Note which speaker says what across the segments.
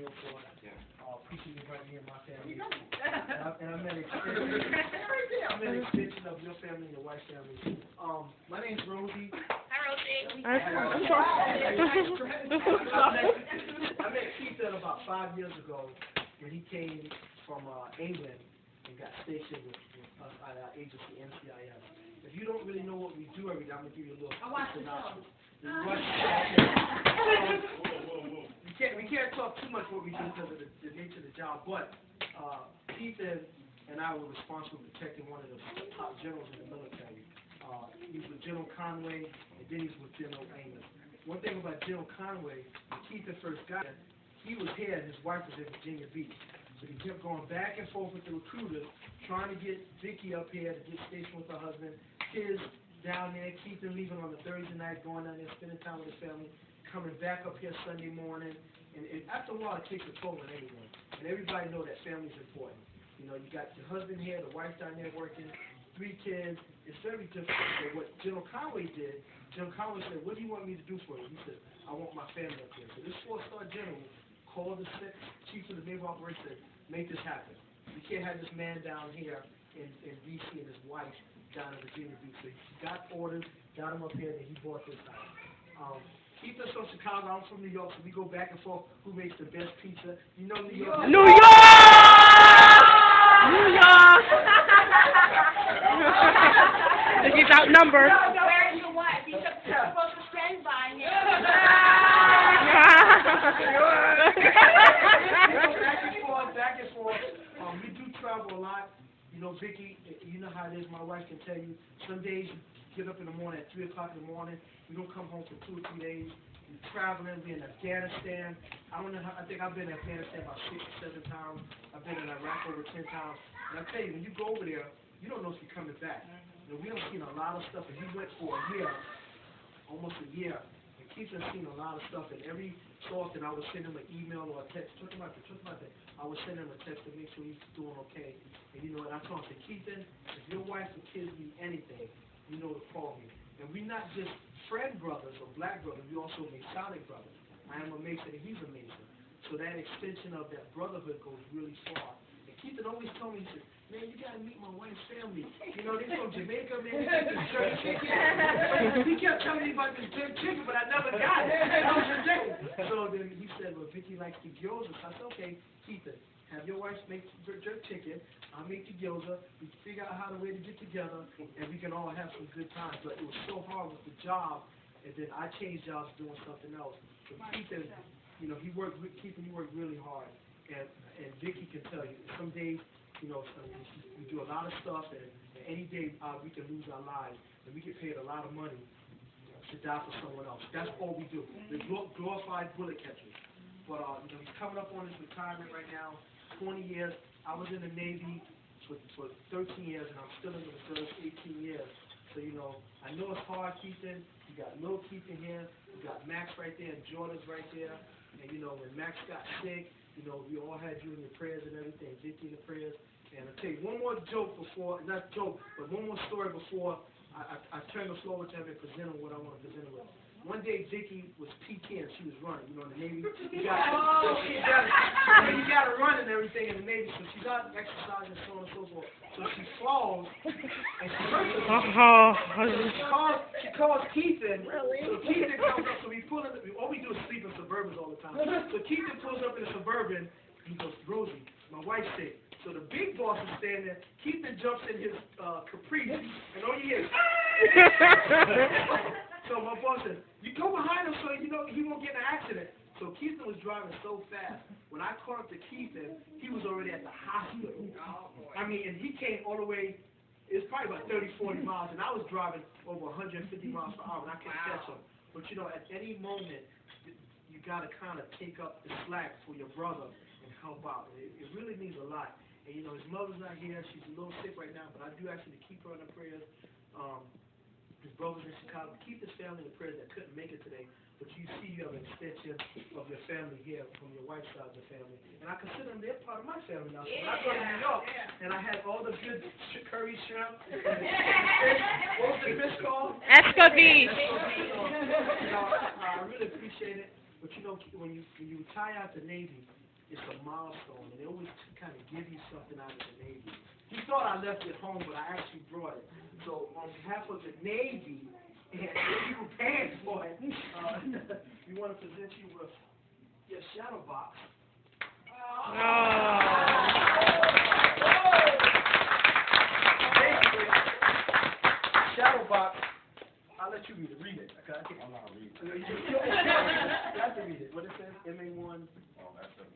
Speaker 1: airport. Appreciate you inviting me and my family. And I'm an extension of your family and your wife's family. My name's Rosie.
Speaker 2: Hi, Rosie.
Speaker 1: I met Keithon about 5 years ago when he came from England and got stationed with us at our agency, NCIS. If you don't really know what we do every day, I'm going to give you a little synopsis. We can't talk too much what we do because of the nature of the job, but Keithon and I were responsible for protecting one of the top generals in the military. He was with General Conway, and then he was with General Amos. One thing about General Conway, when Keithon first got there, he was here and his wife was in Virginia Beach. So he kept going back and forth with the recruiters, trying to get Vicky up here to get stationed with her husband, kids down there, Keithon leaving on the Thursday night, going down there, spending time with his family, coming back up here Sunday morning. And after a while, it takes a toll on anyone. And everybody know that family's important. You know, you got your husband here, the wife down there working, 3 kids. It's very difficult. So what General Conway did, General Conway said, what do you want me to do for you? He said, I want my family up here. So this 4-star general called the chief of the naval operations and said, make this happen. You can't have this man down here in D.C. and his wife down in Virginia Beach. So he got orders, got him up here, and he bought this house. Keithon's from Chicago, I'm from New York, so we go back and forth who makes the best pizza. You know New York?
Speaker 3: New York! New York! He's outnumbered.
Speaker 2: Where you what? You're supposed to stand by him.
Speaker 1: Back and forth. We do travel a lot. You know, Vicky, you know how it is. My wife can tell you. Some days you get up in the morning at 3 o'clock in the morning. We don't come home for 2 or 3 days. We're traveling. We're in Afghanistan. I don't know. I think I've been in Afghanistan about 6 or 7 times. I've been in Iraq over 10 times. And I tell you, when you go over there, you don't know if you're coming back. You know, we have seen a lot of stuff. And he went for a year, almost a year. And Keithon's seen a lot of stuff. And every so often, I would send him an email or a text. Talk about that. I would send him a text to make sure he's doing okay. And you know, and I told him, Keithon, if your wife or kids need anything, you know to call me. And we're not just friend brothers or black brothers, we also Masonic brothers. I am a Mason and he's a Mason. So that extension of that brotherhood goes really far. And Keithon always told me, he said, man, you gotta meet my wife's family. You know, they're from Jamaica, man. Jerk chicken. He kept telling me about this jerk chicken, but I never got it. So then he said, well, Vicky likes the gyoza. So I said, okay, Keithon, have your wife make jerk chicken. I'll make the gyoza. We figure out how the way to get together, and we can all have some good times. But it was so hard with the job, and then I changed jobs doing something else. But Keithon, you know, Keithon, he worked really hard, and Vicky can tell you, some days, you know, we do a lot of stuff, and any day we can lose our lives, and we get paid a lot of money to die for someone else. That's all we do. We're glorified bullet catchers. But you know, he's coming up on his retirement right now, 20 years. I was in the Navy for 13 years, and I'm still in the reserves 18 years. So, you know, I know it's hard, Keithon. You got little Keithon here. You got Max right there, and Jordan's right there. And, you know, when Max got sick, you know, we all had you in your prayers and everything, Vicky in the prayers. And I'll tell you one more joke before, not joke, but one more story before I turn the floor to him and present him what I want to present him with. One day, Vicky was PT and she was running. You know, in the Navy, you got to run and everything in the Navy. So she's out exercising, so on and so forth. So she falls and she hurts herself. She calls Keithon. So Keithon comes up. So we pull in. All we do is sleep in Suburbans all the time. So Keithon pulls up in a Suburban. He goes, Rosie, my wife's sick. So the big boss is standing there. Keithon jumps in his Caprice, and all you hear is. So my boss said, you go behind him so you know he won't get in an accident. So Keithon was driving so fast. When I caught up to Keithon, he was already at the hospital. I mean, and he came all the way, it was probably about 30, 40 miles, and I was driving over 150 miles per hour, and I couldn't catch him. But you know, at any moment, you got to kind of take up the slack for your brother and help out. It really means a lot. And you know, his mother's not here. She's a little sick right now, but I do actually keep her in the prayers. His brothers in Chicago, keep his family in prayers that couldn't make it today. But you see you have an extension of your family here from your wife's side of the family. And I consider them, they're part of my family now. So when I go to New York, and I had all the good curry shrimp, and what was the fish called?
Speaker 3: Escovitch.
Speaker 1: I really appreciate it. But you know, when you retire out the Navy, it's a milestone, and they always kind of give you something out of the Navy. He thought I left it home, but I actually brought it. So on behalf of the Navy, and you paying for it, we want to present you with your shadow box. Shadow box. I'll let you read it. Read it. Okay.
Speaker 4: I'm not reading.
Speaker 1: You have to read it. What it says? MA1.
Speaker 4: Oh, that's the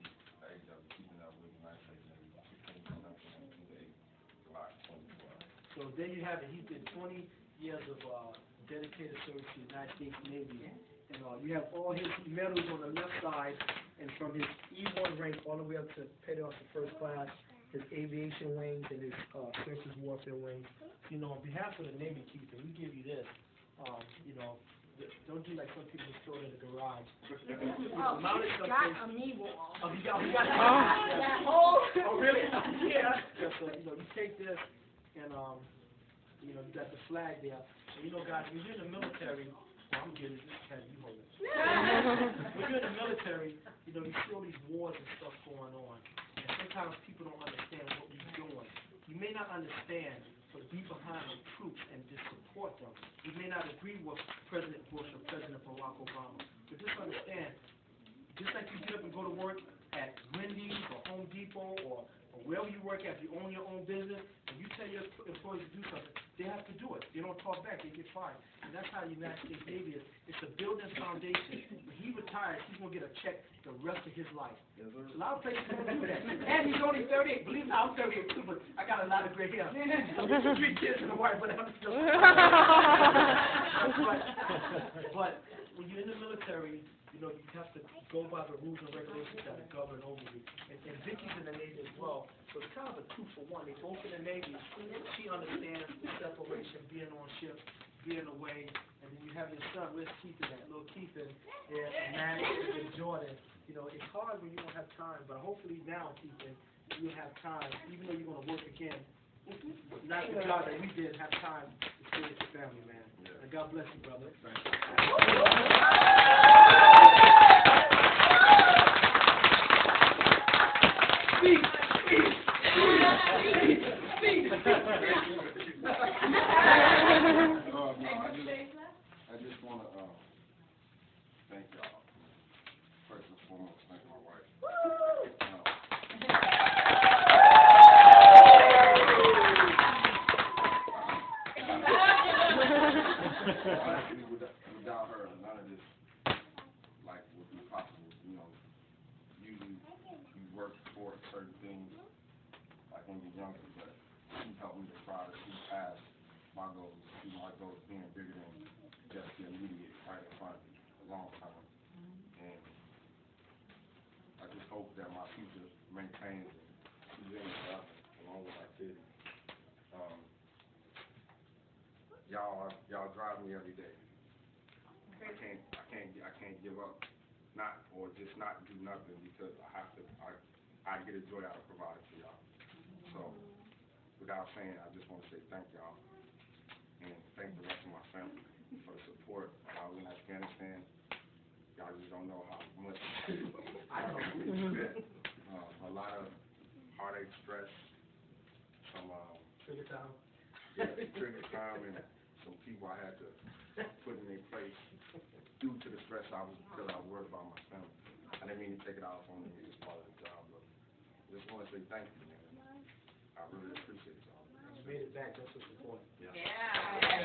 Speaker 4: age of keeping up with the United States Navy, 16 July 2012.
Speaker 1: So there you have it. He did 20 years of dedicated service to the United States Navy. And you have all his medals on the left side, and from his E1 rank all the way up to petty officer first class, his aviation wings and his surface warfare wings. You know, on behalf of the Navy, Keithon, we give you this. You know, don't do like some people just throw it in the garage.
Speaker 2: Oh, got a me wall.
Speaker 1: Oh, you got
Speaker 2: That whole.
Speaker 1: Oh, really? Yeah. So, you know, you take this, and, you know, you got the flag there. And, you know, guys, when you're in the military, well, I'm getting this kind of you hold it. When you're in the military, you know, you see all these wars and stuff going on. And sometimes people don't understand what we're doing. You may not understand, but be behind the troops and just support them. You may not agree with President Bush or President Barack Obama, but just understand, just like you get up and go to work at Wendy's or Home Depot or wherever you work at, if you own your own business, and you tell your employees to do something, they have to do it. They don't talk back, they get fired. And that's how the United States Navy is. It's a building foundation. When he retires, he's going to get a check the rest of his life.
Speaker 4: Yes, sir.
Speaker 1: A lot of places don't do that. And he's only 38. Believe me, I'm 38 too, but I got a lot of gray hair. 3 kids and a wife, but I'm still. but when you're in the military, you know, you have to go by the rules and regulations that are governed over you. And Vicky's in the Navy as well, so it's kind of a 2 for 1. They both in the Navy. She understands the separation, being on ships, being away, and then you have your son, where's Keithon at? Little Keithon, and Matt and Jordan. You know, it's hard when you don't have time, but hopefully now, Keithon, you'll have time, even though you're going to work again. Not the job that we did, have time to stay with your family, man.
Speaker 4: Yeah.
Speaker 1: And God bless you, brother.
Speaker 4: Thank you. I just want to thank y'all. First and foremost, thank my wife. Without her, none of this would be possible. You know, usually you work for certain things like when you're younger, but she helped me to try to see past my goals. My goals being bigger than just the immediate right in front of me, a long time. And I just hope that my future maintains and continues up along with my kids. Y'all drive me every day. I can't give up, not do nothing because I get a joy out of providing for y'all. So without saying, I just want to say thank y'all and thank the rest of my family for the support while I was in Afghanistan. Y'all just don't know how much I know. A lot of heartache, stress, some
Speaker 1: Trigger time.
Speaker 4: trigger time, and some people I had to put in their place due to the stress because I was worried about my family. I didn't mean to take it out on them as part of the job, but I just want to say thank you, man. I really appreciate y'all.
Speaker 1: You made it back, that's what's important.
Speaker 4: Yeah.
Speaker 2: Yeah.